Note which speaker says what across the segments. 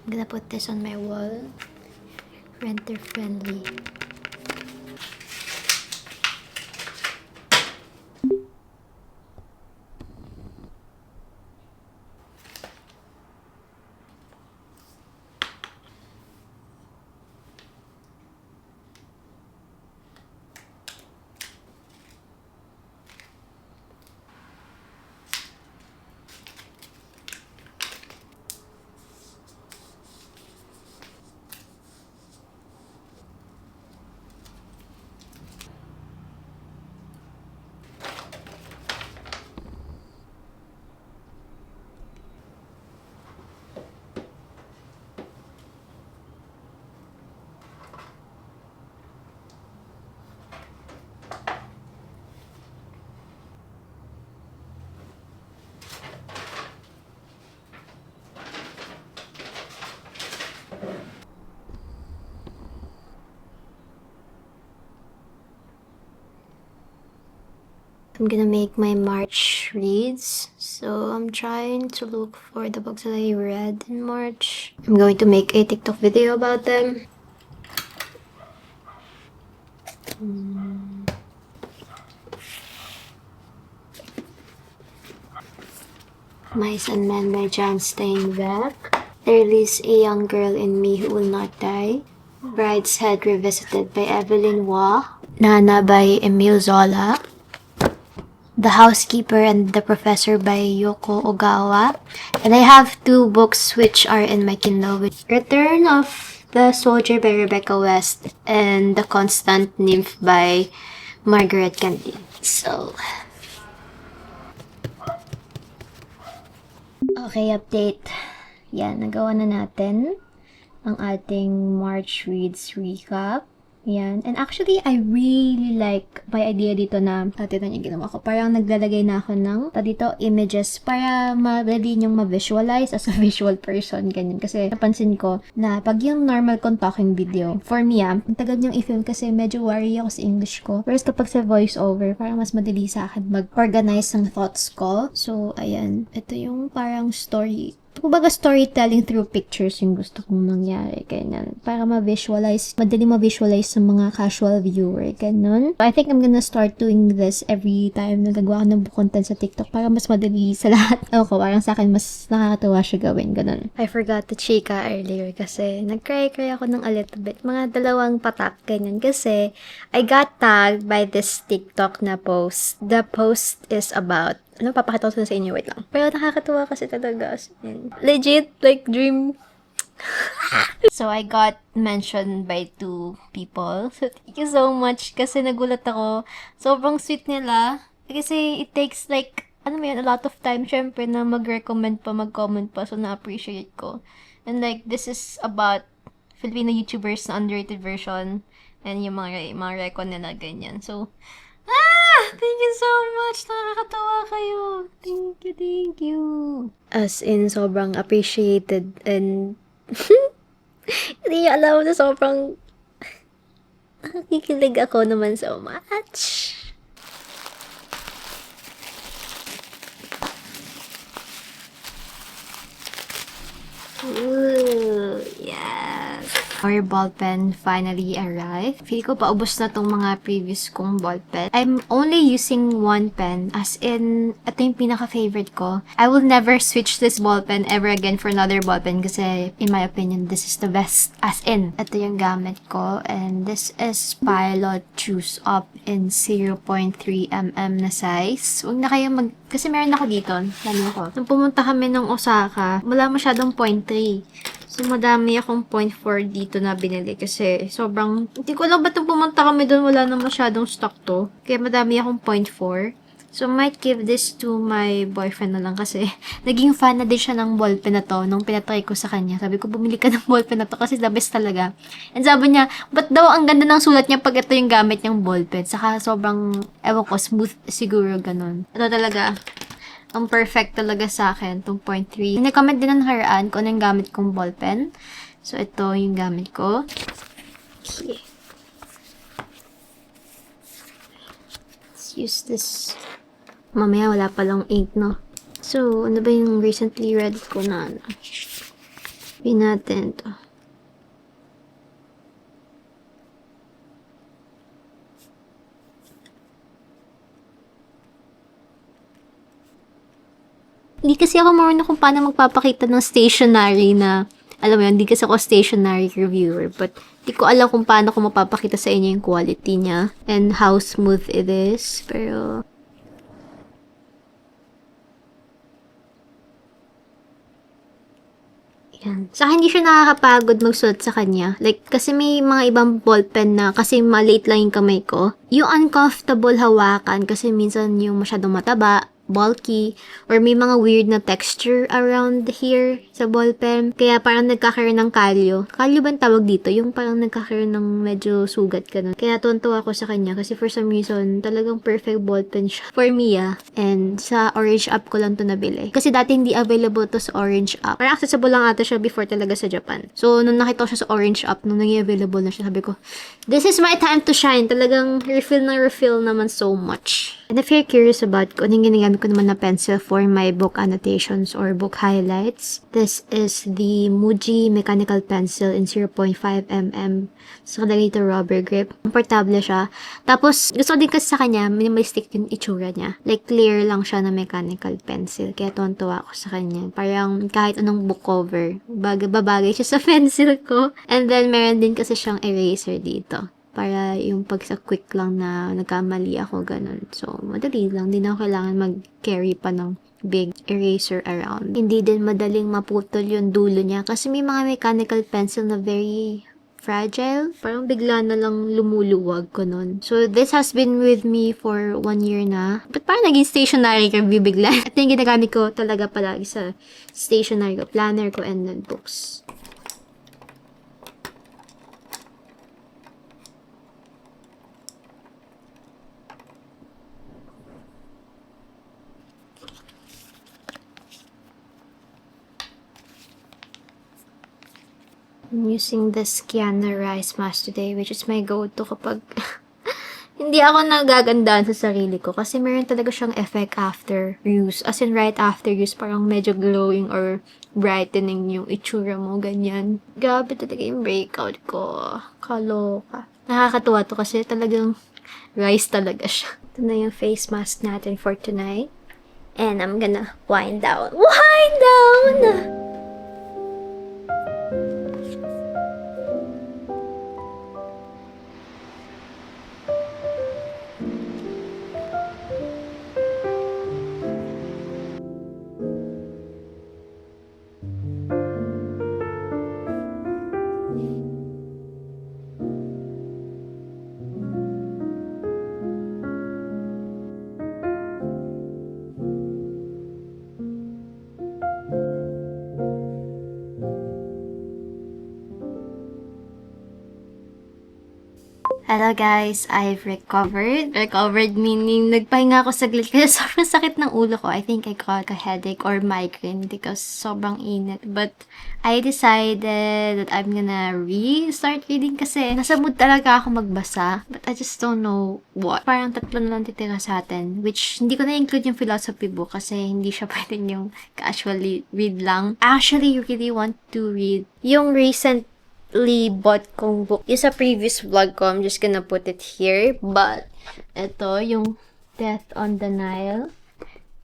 Speaker 1: I'm gonna put this on my wall. Renter friendly. I'm gonna make my March reads. So I'm trying to look for the books that I read in March. I'm going to make a TikTok video about them. Mice and Men by John Steinbeck. There Lives a Young Girl in Me Who Will Not Die. Brideshead Revisited by Evelyn Waugh. Nana by Emile Zola. The Housekeeper and the Professor by Yoko Ogawa. And I have two books which are in my Kindle, which Return of the Soldier by Rebecca West and The Constant Nymph by Margaret Candil. So, okay, update. Yan, nagawa na natin ang ating March Reads recap. Yan. And actually, I really like my idea dito na, tinan yung ginawa ko. Parang naglalagay na ako ng, dito, images para madali nyong ma-visualize as a visual person. Ganyan. Kasi napansin ko na pag yung normal kong talking video, for me ang tagal niyang i-film kasi medyo worry ako sa English ko. Whereas kapag sa voiceover, parang mas madali sa akin mag-organize ng thoughts ko. So, ayan. Ito yung parang story. Kumbaga storytelling through pictures yung gusto kong nangyari, ganyan. Para ma-visualize, madali ma-visualize sa mga casual viewer, ganun. I think I'm gonna start doing this every time na gagawa ko ng book content sa TikTok para mas madali sa lahat. Ako, parang sa akin mas nakakatawa siya gawin, ganun. I forgot to chika earlier kasi nag-cry ako ng a little bit. Mga 2 patak, ganyan. Kasi I got tagged by this TikTok na post. The post is about papakita ko sa inyo, wait lang. Pero nakakatuwa kasi talaga. Legit, like, dream. So, I got mentioned by 2 people. So, thank you so much kasi nagulat ako. Sobrang sweet nila. Kasi it takes like, a lot of time, syempre, na mag-recommend pa, mag-comment pa. So, na-appreciate ko. And like, this is about Filipino YouTubers na underrated version. And yung mga recon nila, ganyan. So, thank you so much. Nakakatawa kayo. Thank you. As in, sobrang appreciated and hindi niyo alam na sobrang nakikilig ako naman so much. Ooh, yes. Our ballpen finally arrived. Feel ko paubos na tong mga previous kong ballpen. I'm only using 1 pen, as in, ito yung pinaka-favorite ko. I will never switch this ballpen ever again for another ballpen kasi, in my opinion, this is the best. As in, ito yung gamit ko. And this is Pilot Choose Up in 0.3mm na size. Huwag na kayo kasi meron ako dito. Lalo ko. Nung pumunta kami ng Osaka, wala masyadong 0.3. So, madami akong 0.4 dito na binili kasi sobrang, hindi ko alam ba't nung pumunta kami doon, wala na masyadong stock to. Kaya madami akong 0.4. So, might give this to my boyfriend na lang kasi naging fan na din siya ng ballpen na to nung pinatry ko sa kanya. Sabi ko, bumili ka ng ballpen na to kasi the best talaga. And sabi niya, ba't daw ang ganda ng sulat niya pag ito yung gamit niyang ballpen? Saka sobrang, ewan ko, smooth siguro ganun. Ito talaga. Ang perfect talaga sa akin, itong 0.3. Nag-comment din ng Haraan kung ano yung gamit kong ballpen. So, ito yung gamit ko. Okay. Let's use this. Mamaya, wala palang ink, no? So, ano ba yung recently read ko na, Sabihin natin to. Hindi kasi ako marunong kung paano magpapakita ng stationery na, alam mo yun, hindi kasi ako stationery reviewer, but hindi ko alam kung paano ko mapapakita sa inyo yung quality niya and how smooth it is. Pero, yan. Sa akin, hindi siya nakakapagod magsulat sa kanya. Like, kasi may mga ibang ballpen na, kasi maliit lang yung kamay ko. Yung uncomfortable hawakan, kasi minsan yung masyadong mataba, bulky, or may mga weird na texture around here sa ballpen. Kaya parang nagkakaroon ng kalyo. Kalyo ba ang tawag dito? Yung parang nagkakaroon ng medyo sugat ganun. Kaya tuntua ako sa kanya kasi for some reason, talagang perfect ballpen siya. For me, and sa Orange app ko lang to nabili. Kasi dati hindi available to sa Orange app. Parang accessible lang ata siya before talaga sa Japan. So, nung nakita ko siya sa Orange app, nung naging available na siya, sabi ko, this is my time to shine. Talagang refill na refill naman so much. And if you're curious about kung anong ginagamit ko naman na pencil for my book annotations or book highlights, this is the Muji mechanical pencil in 0.5mm. So, kalagay ito rubber grip. Komportable siya. Tapos, gusto ko din kasi sa kanya, minimalistic yung itsura niya. Like, clear lang siya na mechanical pencil. Kaya tuwan-tuwa ako sa kanya. Parang kahit anong book cover, babagay siya sa pencil ko. And then, meron din kasi siyang eraser dito. Para yung pag sa quick lang na nagkamali ako, ganun. So, madali lang. Hindi na ako kailangan mag-carry pa ng big eraser around. Hindi din madaling maputol yung dulo niya. Kasi may mga mechanical pencil na very fragile. Parang bigla na lang lumuluwag ko nun. So, this has been with me for 1 year na. But parang naging stationery review bigla. At yung ginagamit ko talaga palagi sa stationery ko, planner ko, and then books. I'm using the Kiana Rice Mask today, which is my go-to kapag hindi ako nagagandaan sa sarili ko. Kasi meron talaga siyang effect after use. As in, right after use, parang medyo glowing or brightening yung itsura mo, ganyan. Grabe talaga yung breakout ko. Kaloka. Nakakatuwa to kasi talagang rice talaga siya. Ito na yung face mask natin for tonight. And I'm gonna wind down. Wind down! Hello guys, I've recovered. Recovered meaning nagpahinga ako saglit kasi sobrang sakit ng ulo ko. I think I got a headache or migraine because sobrang init. But I decided that I'm gonna restart reading kasi nasa mood talaga ako magbasa. But I just don't know what. Parang 3 na lang titira sa atin. Which hindi ko na-include yung philosophy book kasi hindi siya pwedeng yung casually read lang. I actually really want to read yung recent bought kong book. Yung sa previous vlog ko, I'm just gonna put it here. But, ito, yung Death on the Nile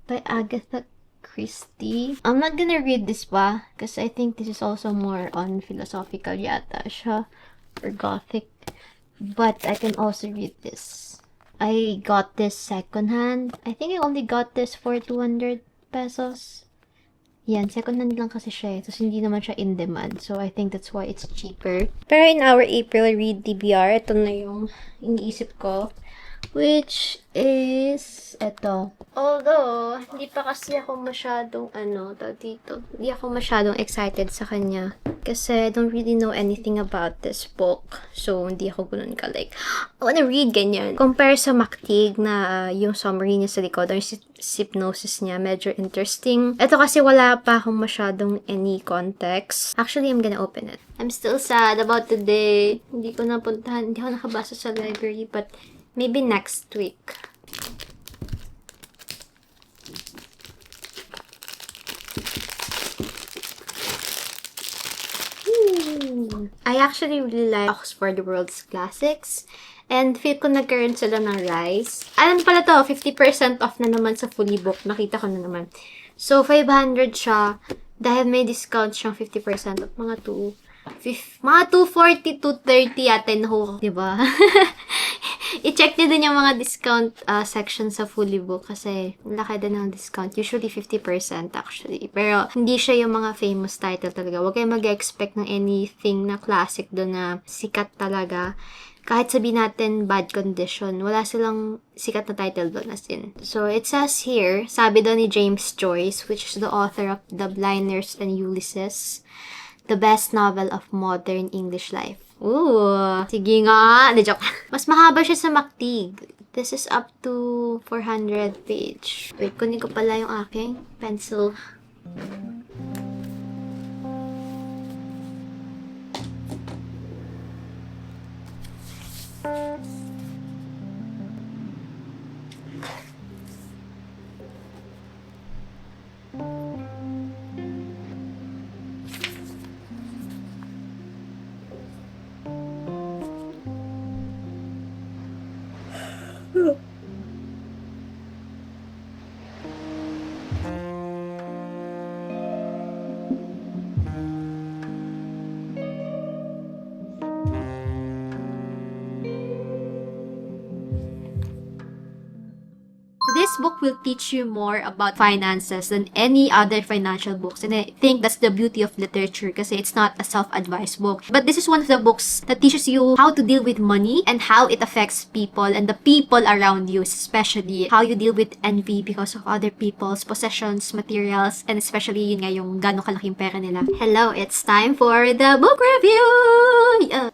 Speaker 1: by Agatha Christie. I'm not gonna read this pa because I think this is also more on philosophical yata siya or gothic. But I can also read this. I got this secondhand. I think I only got this for 200 pesos. Yan, second-hand lang kasi siya eh. Tapos hindi naman siya in demand. So, I think that's why it's cheaper. Pero in our April read TBR, ito na yung iniisip ko. Which is, ito. Although, hindi pa kasi ako masyadong, hindi ako masyadong excited sa kanya. Kasi I don't really know anything about this book. So, hindi ako ganun ka like, I wanna read ganyan. Compare sa Maktig na yung summary niya sa likod, or synopsis niya, medyo interesting. Ito kasi wala pa akong masyadong any context. Actually, I'm gonna open it. I'm still sad about today. Hindi ko napuntahan, hindi ako nakabasa sa library, but maybe next week. I actually really like Oxford World's Classics. And feel ko nagkaroon sila ng Rise. Alam pala to, 50% off na naman sa fully book. Nakita ko na naman. So, 500 siya. Dahil may discount siyang 50% off. Mga 240, 230 yata na ho. Diba? I-check nyo din yung mga discount section sa fully book kasi laki din ng discount. Usually 50% actually. Pero hindi siya yung mga famous title talaga. Huwag kayong mag-expect ng anything na classic doon na sikat talaga. Kahit sabihin natin bad condition, wala silang sikat na title doon as in. So, it says here, sabi doon ni James Joyce, which is the author of The Blinders and Ulysses, the best novel of modern English life. Ooh, sige nga. De joke. Mas mahaba siya sa Mactig. This is up to 400 page. Wait, kunin ko pala yung aking pencil. This book will teach you more about finances than any other financial books. And I think that's the beauty of literature kasi it's not a self-advice book. But this is one of the books that teaches you how to deal with money and how it affects people and the people around you, especially how you deal with envy because of other people's possessions, materials, and especially yun nga yung gano'ng kalaking pera nila. Hello, it's time for the book review!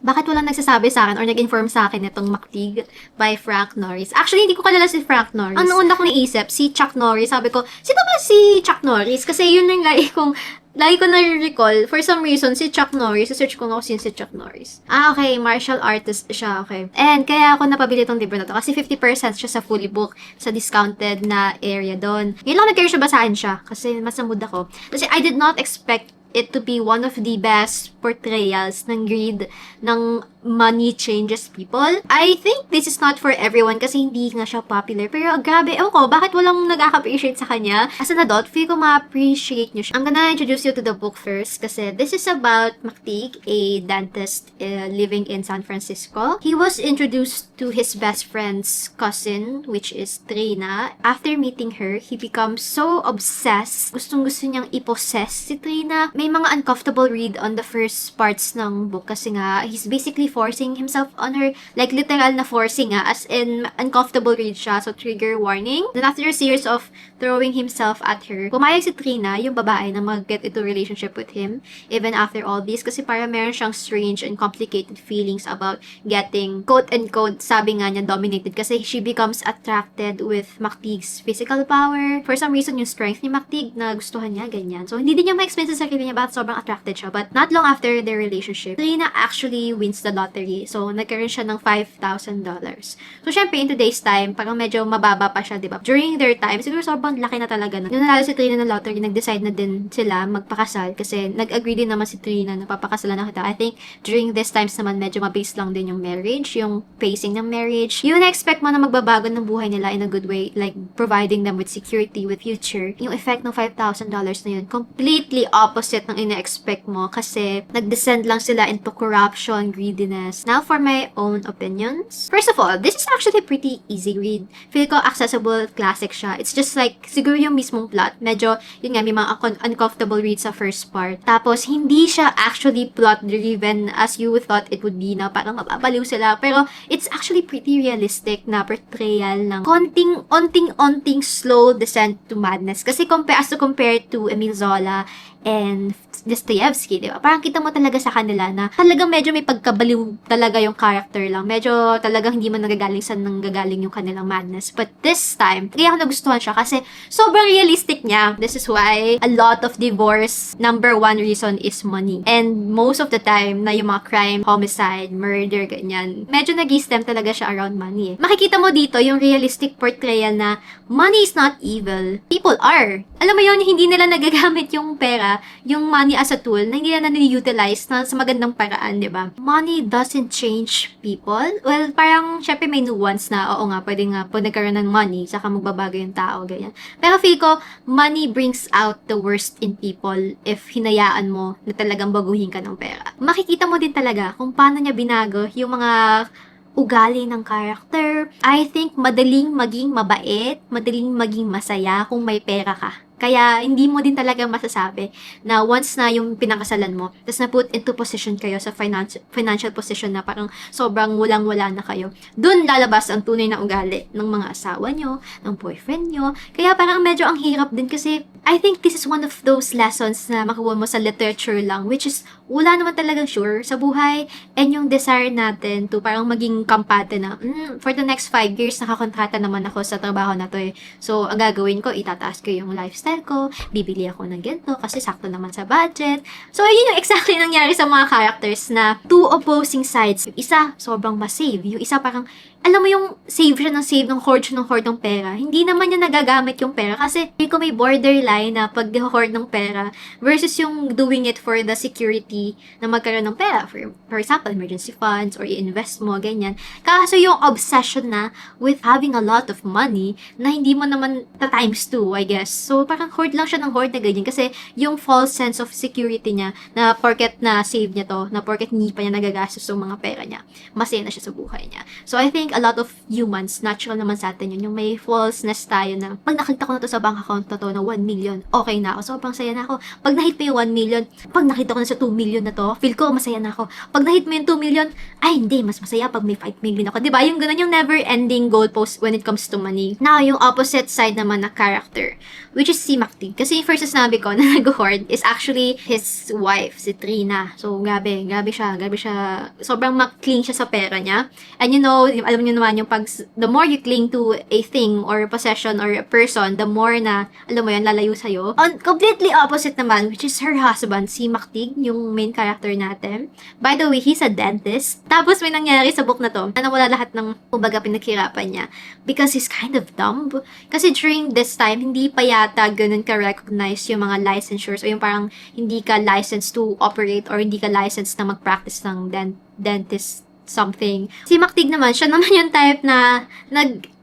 Speaker 1: Bakit walang nagsasabi sa akin or nag-inform sa akin itong Mactig by Frank Norris? Actually, hindi ko kalala si Frank Norris. Ano una kong naisip? Si Chuck Norris. Sabi ko, sino ba si Chuck Norris? Kasi yun yung lagi ko na-recall. For some reason, si Chuck Norris. Search ko nga kung sino si Chuck Norris. Okay. Martial artist siya. Okay. And kaya ako napabili tong libro na to. Kasi 50% siya sa fully book. Sa discounted na area doon. Ngayon lang nag-care siya, basahin siya. Kasi mas namood ako. Kasi I did not expect it to be one of the best portrayals ng greed, ng money changes people. I think this is not for everyone kasi hindi nga siya popular. Pero grabe, ewan ko, bakit walang nag-appreciate sa kanya? As an adult, feel ko ma-appreciate nyo siya. I'm gonna introduce you to the book first kasi this is about Mactig, a dentist living in San Francisco. He was introduced to his best friend's cousin, which is Trina. After meeting her, he becomes so obsessed. Gustong-gusto niyang i-possess si Trina. May mga uncomfortable read on the first parts ng book kasi nga, he's basically forcing himself on her, like literal na forcing nga, as in uncomfortable read siya, so trigger warning. Then after a series of throwing himself at her, pumayag si Trina, yung babae, na mag-get into a relationship with him, even after all this, kasi para meron siyang strange and complicated feelings about getting, quote-unquote, sabi nga niya, dominated, kasi she becomes attracted with Mactig's physical power. For some reason, yung strength ni Mactig, na gustuhan niya, ganyan. So, hindi din niya ma-explain sa sarili niya bakit sobrang attracted siya, but not long after their relationship, Trina actually wins the lottery. So, nagkaroon siya ng $5,000. So, syempre, in today's time, parang medyo mababa pa siya, diba? During their time, siguro sobrang laki na talaga. Nung nanalo si Trina ng lottery, nag-decide na din sila magpakasal kasi nag-agree din naman si Trina na papakasalan na kita. I think, during this times naman, medyo mabase lang din yung marriage, yung pacing ng marriage. Yung na-expect mo na magbabago ng buhay nila in a good way, like providing them with security, with future. Yung effect ng $5,000 na yun, completely opposite ng ina-expect mo kasi nag-descend lang sila into corruption, greediness. Now, for my own opinions. First of all, this is actually a pretty easy read. Feel ko accessible, classic siya. It's just like, siguro yung mismong plot, medyo, yun nga, may mga uncomfortable reads sa first part. Tapos, hindi siya actually plot-driven as you thought it would be na parang mababaliw sila. Pero, it's actually pretty realistic na portrayal ng onting slow descent to madness. Kasi as to compare to Emile Zola and Dostoevsky, di ba? Parang kita mo talaga sa kanila na talagang medyo may pagkabaliw talaga yung character lang. Medyo talagang hindi man nagagaling saan nanggagaling yung kanilang madness. But this time, kaya ako nagustuhan siya kasi sobrang realistic niya. This is why a lot of divorce, number one reason is money. And most of the time na yung mga crime, homicide, murder, ganyan, medyo nag-stem talaga siya around money. Makikita mo dito yung realistic portrayal na money is not evil. People are. Alam mo yun, hindi nila nagagamit yung pera, yung money
Speaker 2: money as a tool na hindi na nani-utilize na sa magandang paraan, di ba? Money doesn't change people. Well, parang, syempre may nuance na, oo nga, pwede nga, pag nagkaroon ng money, saka magbabago yung tao, ganyan. Pero feel ko, money brings out the worst in people if hinayaan mo na talagang baguhin ka ng pera. Makikita mo din talaga kung paano niya binago yung mga ugali ng character. I think madaling maging mabait, madaling maging masaya kung may pera ka. Kaya, hindi mo din talaga masasabi na once na yung pinakasalan mo, tapos na put into position kayo sa financial position na parang sobrang walang-wala na kayo, dun lalabas ang tunay na ugali ng mga asawa nyo, ng boyfriend nyo. Kaya parang medyo ang hirap din kasi I think this is one of those lessons na makuha mo sa literature lang, which is wala naman talagang sure sa buhay and yung desire natin to parang maging kampante na, for the next 5 years, nakakontrata naman ako sa trabaho na to eh. So, ang gagawin ko, itataas ko yung lifestyle ko, bibili ako ng ganito kasi sakto naman sa budget. So, yun yung exactly nangyari sa mga characters na two opposing sides. Yung isa, sobrang masave. Yung isa parang, alam mo yung save siya ng hoard siya ng hoard ng pera. Hindi naman niya nagagamit yung pera kasi hindi ko may borderline na pag-hoard ng pera versus yung doing it for the security na magkaroon ng pera. For example, emergency funds or i-invest mo, ganyan. Kaso yung obsession na with having a lot of money na hindi mo naman times 2, I guess. So, parang hoard lang siya ng hoard na ganyan kasi yung false sense of security niya na porket na save niya to, na porket hindi pa niya nagagastos yung mga pera niya, masaya na siya sa buhay niya. So, I think a lot of humans, natural naman sa atin yun, yung may falseness tayo na pag nakita ko na to sa bank account na to na 1 million, okay na ako. Sobrang saya na ako. Pag na-hit mo yung 1 million, pag nakita ko na sa 2 million na to, feel ko masaya na ako. Pag na-hit mo yung 2 million, ay hindi, mas masaya pag may 5 million ako. Diba? Yung ganun yung never-ending goalpost when it comes to money. Now, yung opposite side naman na character, which is si Mactig. Kasi first na sinabi ko na nag-hoard is actually his wife, si Trina. So, grabe siya. Sobrang cling siya sa pera niya. And you know, alam niyo naman yung pag, the more you cling to a thing or a possession or a person, the more na, alam mo yan, lalayo sa'yo. On completely opposite naman, which is her husband, si Mactig, yung main character natin. By the way, he's a dentist. Tapos may nangyari sa book na to, na nawala lahat ng, kumbaga, pinaghirapan niya. Because he's kind of dumb. Kasi during this time, hindi pa yata ganun ka-recognize yung mga licensures o yung parang hindi ka licensed to operate or hindi ka licensed na mag-practice ng dentist something. Si Mactig naman, siya naman yung type na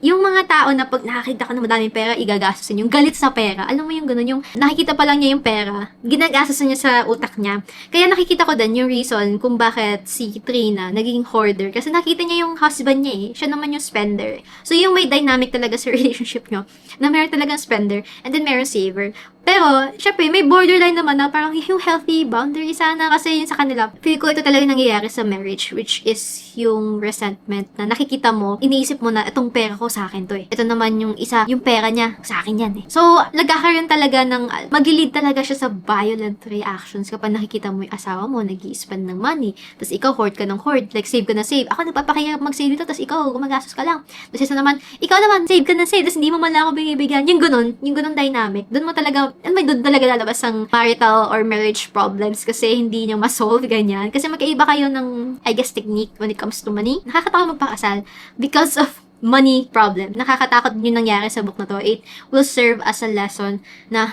Speaker 2: yung mga tao na pag nakakita ka ng madaming pera, igagastosin yung galit sa pera. Alam mo yung ganun, yung nakikita pa lang niya yung pera, ginagastosin niya sa utak niya. Kaya nakikita ko din yung reason kung bakit si Trina naging hoarder. Kasi nakita niya yung husband niya eh. Siya naman yung spender. So yung may dynamic talaga sa relationship nyo, na meron talagang spender, and then meron saver. Pero, syempre, may borderline naman na parang yung healthy boundary sana kasi yun sa kanila. Feel ko ito talaga nangyayari sa marriage, which is yung resentment na nakikita mo, iniisip mo na itong pera ko sa akin to eh. Ito naman yung isa, yung pera niya, sa akin yan eh. So, nagkakaroon talaga ng, magilid talaga siya sa violent reactions kapag nakikita mo yung asawa mo, nag-i-spend ng money, tapos ikaw hoard ka ng hoard, like save ka na save. Ako nagpapakaya mag-save dito, tapos ikaw gumagastos ka lang. Tapos isa naman, ikaw naman, save ka na save, tapos hindi mo man lang ako binibigyan. Yung ganun dynamic. Doon mo talaga, may doon talaga lalabas ang marital or marriage problems kasi hindi nyo ma-solve ganyan. Kasi magkaiba kayo ng, I guess, technique when it comes to money. Nakakatakot magpakasal because of money problem. Nakakatakot yung nangyari sa book na to. It will serve as a lesson na,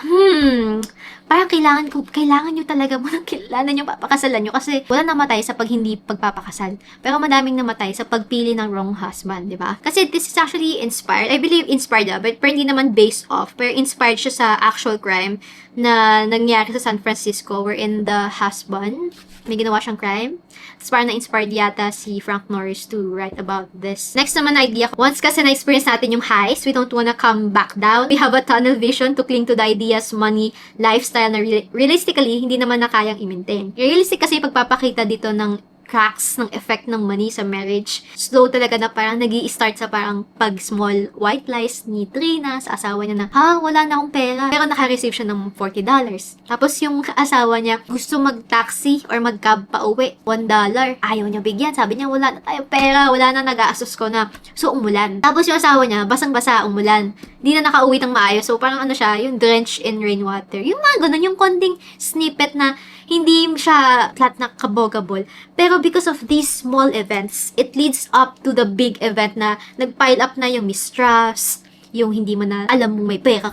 Speaker 2: parang kailangan nyo talaga munang kilala yung papakasalan nyo kasi wala namatay sa pag hindi pagpapakasal. Pero madaming namatay sa pagpili ng wrong husband, di ba? Kasi this is actually inspired. I believe inspired but hindi naman based off. Pero inspired siya sa actual crime na nangyari sa San Francisco wherein the husband, may ginawa siyang crime. Tapos parang na-inspired yata si Frank Norris to write about this. Next naman na idea, once kasi na-experience natin yung highs, we don't wanna come back down. We have a tunnel vision to cling to the ideas, money, lifestyle na realistically, hindi naman na kayang i-maintain. Realistic kasi pagpapakita dito ng cracks ng effect ng money sa marriage. Slow talaga na parang nag-i-start sa parang pag-small white lies ni Trina sa asawa niya na, wala na akong pera. Pero naka-receive siya ng $40. Tapos yung asawa niya gusto mag-taxi or mag-cab pa uwi, $1. Ayaw niya bigyan. Sabi niya, wala na tayong pera, wala na, nag-aasos ko na. So, umulan. Tapos yung asawa niya, basang-basa, umulan. Di na nakauwi ng maayos. So, parang ano siya, yung drenched in rainwater. Yung mga ganun, yung konting snippet na hindi siya flat na kabogable. Pero because of these small events, it leads up to the big event na nag-pile up na yung mistrust, Yung hindi mo na alam mo may pera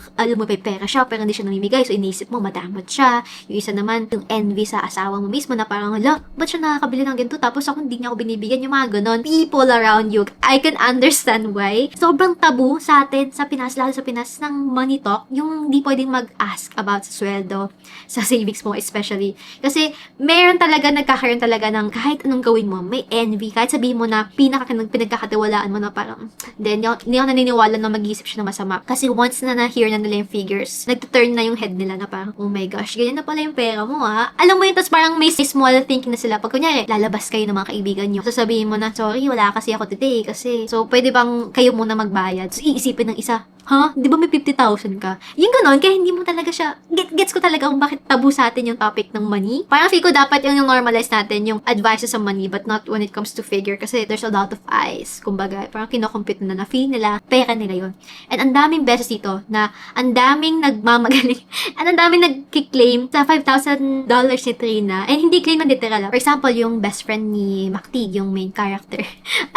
Speaker 2: siya, pero hindi siya namimigay. So, iniisip mo, madamot siya. Yung isa naman, yung envy sa asawa mo mismo na parang, hala, ba't siya nakakabili ng ganito? Tapos ako hindi niya ako binibigyan, yung mga ganon. People around you, I can understand why. Sobrang tabu sa atin, sa Pinas, lalo sa Pinas, ng money talk, yung hindi pwedeng mag-ask about sa sweldo, sa savings mo especially. Kasi, meron talaga, nagkakaroon talaga ng kahit anong gawin mo, may envy. Kahit sabihin mo na pinagkakatiwalaan mo na parang, hindi ako naniniwala na mag-iisip siya na masama. Kasi once na na-hear na nila yung figures, nag-turn na yung head nila na parang, oh my gosh, ganyan na pala yung pera mo ha. Alam mo yun, tapos parang may small thinking na sila. Pag kunyari, lalabas kayo ng mga kaibigan nyo, sasabihin mo na, sorry, wala kasi ako today, kasi, so, pwede bang kayo muna magbayad? So, iisipin ng isa, ha? Di ba may 50,000 ka? Yung ganon, kaya hindi mo talaga siya, gets ko talaga kung bakit tabu sa atin yung topic ng money. Parang feel ko dapat yung normalize natin yung advices sa money, but not when it comes to figure, kasi there's a lot of eyes. Kumbaga, parang kinocompute na feel nila, pera nila yun. And ang daming beses dito na ang daming nagmamagaling, at ang daming nagkiklaim sa $5,000 ni Trina, and hindi claim na literal. For example, yung best friend ni Mactig, yung main character.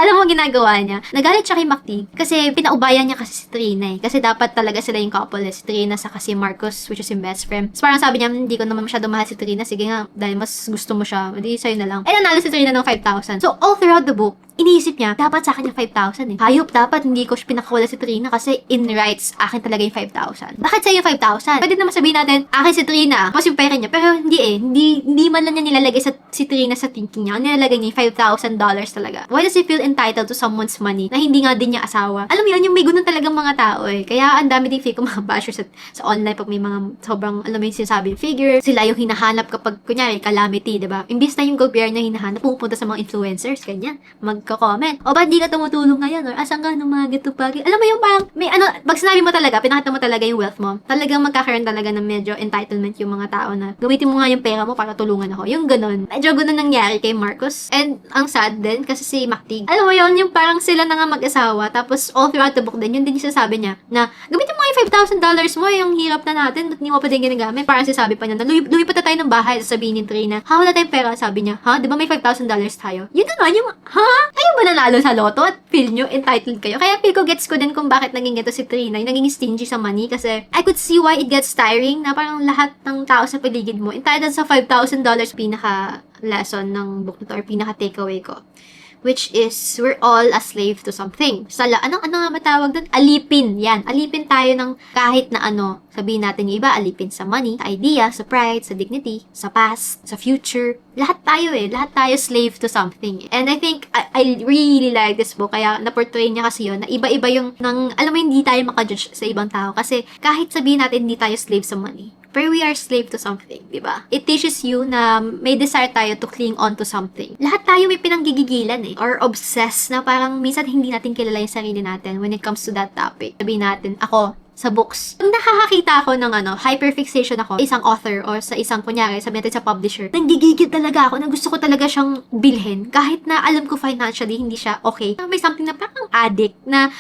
Speaker 2: Alam mo ginagawa niya? Nagalit siya kay Mactig kasi pinaubayan niya kasi si Trina eh. Kasi dapat talaga sila yung couple eh. Si Trina sa kasi Marcos, which is yung best friend. So parang sabi niya, hindi ko naman masyado mahal si Trina. Sige nga, dahil mas gusto mo siya, hindi sa'yo na lang. Eh, nanalo si Trina ng 5,000. So all throughout the book, iniisip niya, dapat sa akin yung 5,000 eh. Hayop, dapat hindi ko pinakawala si Trina kasi in rights, akin talaga yung 5,000. Bakit sa'yo yung 5,000? Pwede naman sabihin natin, akin si Trina, tapos yung pera niya. Pero hindi eh. Hindi man lang niya nilalagay si Trina sa thinking niya. Ang nilalagay niya yung $5,000 talaga. Why does he feel entitled to someone's money na hindi nga din niya asawa? Alam mo yun, yung may ganun talagang mga tao eh. Kaya ang dami din feel ko mga bashers sa online pag may mga sobrang, alam mo yung sinasabi figure. Sila yung hinahanap kapag, kunyari, calamity, diba? Imbis na yung gobyerno hinahanap, pupunta sa mga influencers, ganyan. Magko-comment. O, ba't di ka tumutulong ngayon? Or asan ka nung mga ganito bagay? Alam mo yung parang, may ano, pag sinabi mo talaga, pinakita mo talaga yung wealth mo, talagang magkakaroon talaga ng medyo entitlement yung mga tao na gamitin mo nga yung pera mo para tulungan ako. Yung ganun. Medyo ganun nangyari kay Marcos. And ang sad din, kasi si Mactig, alam mo yun, yung parang sila na nga mag-asawa, tapos all throughout the book din, yun din yung sasabi niya, na gamitin mo nga yung $5,000 mo, yung hirap na natin, ba't hindi mo pa din ginagamit? Parang sinasabi pa niya na, lumipat na tayo ng bahay, sasabihin ni Trina, ha, wala tayong pera, sabi niya, ha, di ba may $5,000 tayo? Yun naman, yung, ha? Ayaw ba nanalo sa loto at feel nyo entitled kayo? Kaya feel ko gets ko din kung bakit naging ito si Trina, yung naging stingy sa money, kasi I could see why it gets tiring, na parang lahat ng tao sa paligid mo, entitled sa $5,000, pinaka lesson ng book na to, or pinaka takeaway ko. Which is, we're all a slave to something. Ano nga matawag doon? Alipin. Yan. Alipin tayo ng kahit na ano. Sabihin natin yung iba, alipin sa money, sa idea, sa pride, sa dignity, sa past, sa future. Lahat tayo eh. Lahat tayo slave to something. And I think, I really like this book. Kaya na-portray niya kasi yun, na iba-iba yung, alam mo, hindi tayo makajudge sa ibang tao. Kasi kahit sabihin natin hindi tayo slave sa money, pero we are slave to something, di ba? It teaches you na may desire tayo to cling on to something. Lahat tayo may pinanggigigilan eh. Or obsessed na parang minsan hindi natin kilala yung sarili natin when it comes to that topic. Sabihin natin, ako, sa books. Pag nakakakita ako ng hyperfixation ako sa isang author or sa isang, kunyari, sabi natin sa publisher, nanggigigil talaga ako na gusto ko talaga siyang bilhin. Kahit na alam ko financially, hindi siya okay. May something na parang addict na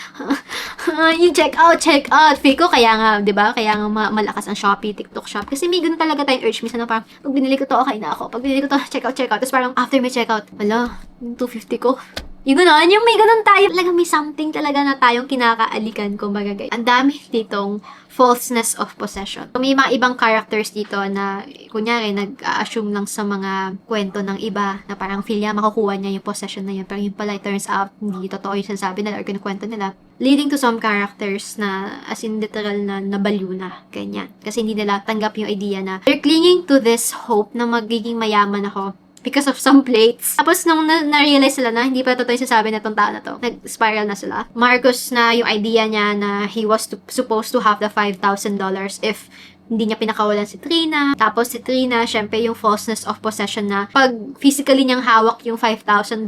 Speaker 2: yung check out. Feel ko, kaya nga, di ba? Kaya nga malakas ang Shopee, TikTok Shop. Kasi may ganun talaga tayong urge. Minsan na parang, pag binili ko to, okay na ako. Pag binili ko to, check out. Tapos parang, after may check out, wala, yung 250 ko. Yung gano'n, yung may gano'n tayo. Talaga may something talaga na tayong kinakaalikan, kumbaga guys. Ang dami ditong falseness of possession. So, may mga ibang characters dito na, kunyari, nag-assume lang sa mga kwento ng iba na parang feel niya makukuha niya yung possession na yun. Pero yung pala, it turns out, hindi totoo yung sinasabi nila or kinukwento nila. Leading to some characters na, as in literal na nabaliw na, ganyan. Kasi hindi nila tanggap yung idea na they're clinging to this hope na magiging mayaman ako because of some plates. Tapos nung na-realize sila na hindi pa totoo yung sasabi na tong tao na to, nag-spiral na sila. Marcos na yung idea niya na he was supposed to have the $5,000 if hindi niya pinakawalan si Trina. Tapos si Trina, syempre yung falseness of possession na pag physically niyang hawak yung $5,000,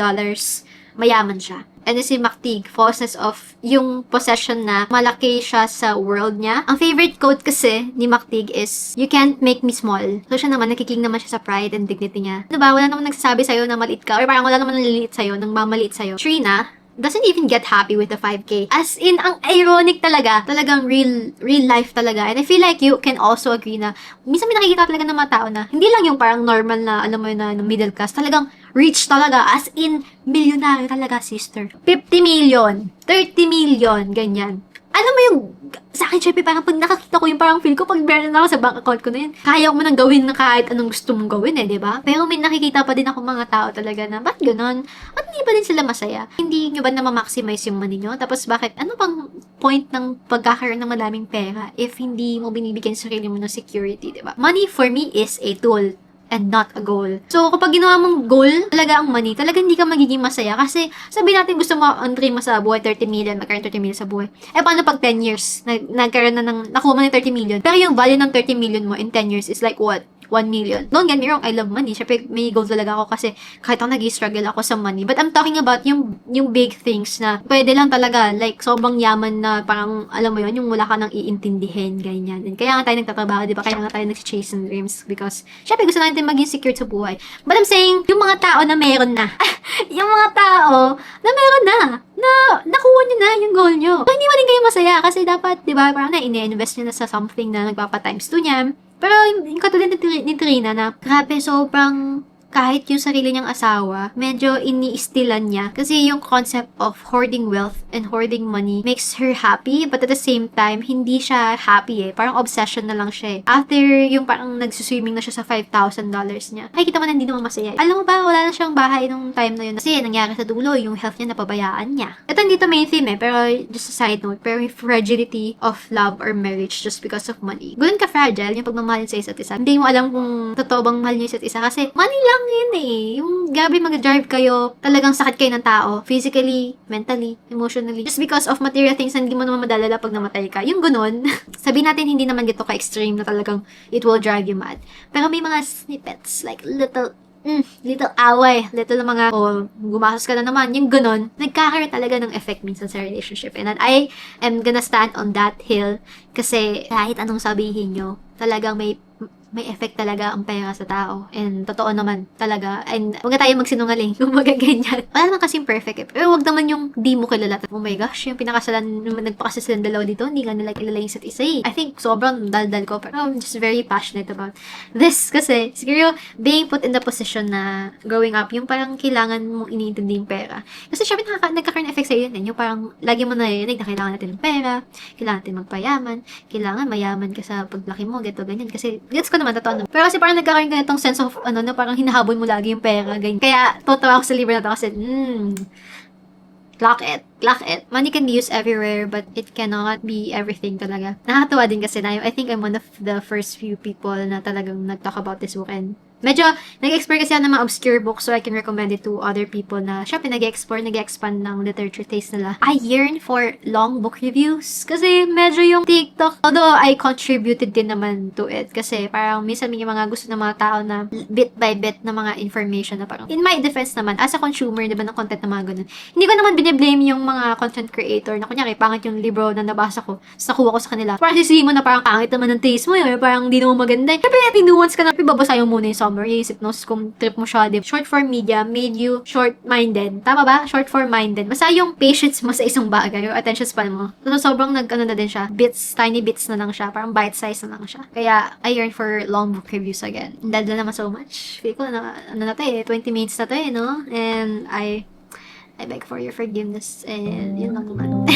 Speaker 2: mayaman siya. And si Mactig, falseness of yung possession na malaki siya sa world niya. Ang favorite quote kasi ni Mactig is, "You can't make me small." So siya naman, nakikling naman siya sa pride and dignity niya. Diba? Wala naman nagsasabi sa'yo na maliit ka, or parang wala naman naliliit sa'yo, nang mamaliit sa'yo. Trina doesn't even get happy with the 5K. As in, ang ironic talaga. Talagang real life talaga. And I feel like you can also agree na minsan may nakikita talaga ng mga tao na hindi lang yung parang normal na, alam mo yun, na middle class. Talagang rich talaga. As in, milyonaryo talaga, sister. 50 million, 30 million, ganyan. alam mo yung, sa akin, syempre, parang pag nakakita ko yung parang feel ko, pag meron na ako sa bank account ko na yun, kaya mo nang gawin na kahit anong gusto mong gawin di ba? Pero may nakikita pa din ako mga tao talaga na, ba't ganun? At hindi pa din sila masaya? Hindi nyo ba na ma-maximize yung money nyo? Tapos bakit, ano pang point ng pagkakaroon ng maraming pera if hindi mo binibigyan sa sarili mo ng security, di ba? Money for me is a tool and not a goal. So, kapag ginawa mong goal, talaga ang money, talaga hindi ka magiging masaya. Kasi, sabi natin gusto mo, entry mo sa buhay, 30 million, magkaroon 30 million sa buhay. Paano pag 10 years, nagkaroon na ng, nakuha mo ng 30 million, pero yung value ng 30 million mo in 10 years is like what? 1 million. Don't get me wrong, I love money. Siyempre, may goal talaga ako kasi kahit ako nag-struggle ako sa money. But I'm talking about yung big things na pwede lang talaga, like, sobrang yaman na parang, alam mo yun, yung wala ka nang iintindihin, ganyan. And kaya nga tayo nagtatrabaho, di ba? Kaya nga tayo nag-chase ng dreams because, siyempre, gusto natin maging secure sa buhay. But I'm saying, yung mga tao na meron na, yung mga tao na meron na nakuha nyo na yung goal nyo. So, hindi mo din kayo masaya kasi dapat, di ba, parang na-invest nyo na sa something na nagpapa-times 2 niya. Pero yung katulad ni Trina na, grabe, sobrang kahit yung sarili niyang asawa, medyo iniistilan niya. Kasi yung concept of hoarding wealth and hoarding money makes her happy, but at the same time, hindi siya happy Parang obsession na lang siya After yung parang nagsuswimming na siya sa $5,000 niya, ay kita mo na hindi naman masaya. Alam mo ba, wala na siyang bahay nung time na yun. Kasi nangyari sa dulo, yung health niya napabayaan niya. Ito hindi to main theme pero just a side note, pero yung fragility of love or marriage just because of money. Ganun ka-fragile yung pagmamahal sa isa't isa. Hindi mo alam kung totoo bang mahal niyo isa't isa kasi money lang yun Yung gabi mag-drive kayo, talagang sakit kayo ng tao. Physically, mentally, emotionally. Just because of material things na hindi mo naman madalala pag namatay ka. Yung ganun. Sabihin natin hindi naman dito ka-extreme na talagang it will drive you mad. Pero may mga snippets, like little away, little mga, gumastos ka na naman, yung ganun, nagkakaroon talaga ng effect minsan sa relationship. And I am gonna stand on that hill kasi kahit anong sabihin nyo, talagang may effect talaga ang pera sa tao. And totoo naman talaga. And huwag na tayo magsinungaling kung magaganyan. Wala naman kasing perfect Pero huwag naman yung di mo kilala. Oh my gosh, yung nagpakasasilan dalawa dito, hindi nga nila kilala yung isa't isa I think sobrang daldal ko. Pero I'm just very passionate about this. Kasi siguro being put in the position na growing up, yung parang kailangan mong iniintindi yung pera. Kasi syempre nagkakaroon effect sa'yo yun. Yung parang lagi mo narinig na kailangan natin ng pera, kailangan natin magpayaman, kailangan mayaman ka sa paglaki mo, ganito, ganyan. Kasi gets ko naman, totoo naman. Pero kasi parang nagkakaroon ka itong sense of, na parang hinahabol mo lagi yung pera, ganyan. Kaya, tutawa ako sa libro na to kasi, clock it. Money can be used everywhere, but it cannot be everything talaga. Nakakatawa din kasi na, I think I'm one of the first few people na talagang nag-talk about this book and medyo nag-explore kasi ako ng mga obscure books so I can recommend it to other people na syempre nag-explore, nag-expand ng literature taste nila. I yearn for long book reviews kasi medyo yung TikTok, although I contributed din naman to it kasi parang minsan may mga gusto ng mga tao na bit by bit na mga information na parang in my defense naman, as a consumer, diba, ng content na mga ganun. Hindi ko naman biniblame yung mga content creator na kunyari, pangit yung libro na nabasa ko, nakuha ko sa kanila. Parang sisihin mo na parang pangit naman ng taste mo parang hindi naman maganda. Siyempre, nuance ka na, babasahin mo muna yung summary, yung hypnosis kung trip mo siya. Short form media made you short-minded. Tama ba? Short form minded. Basta yung patience mo sa isang bagay, yung attention span mo. So, sobrang na din siya. Tiny bits na lang siya. Parang bite size na lang siya. Kaya, I yearn for long book reviews again. Dahil naman so much. Feel ko na, 20 minutes na no? And I beg for your forgiveness. And, yun lang naman.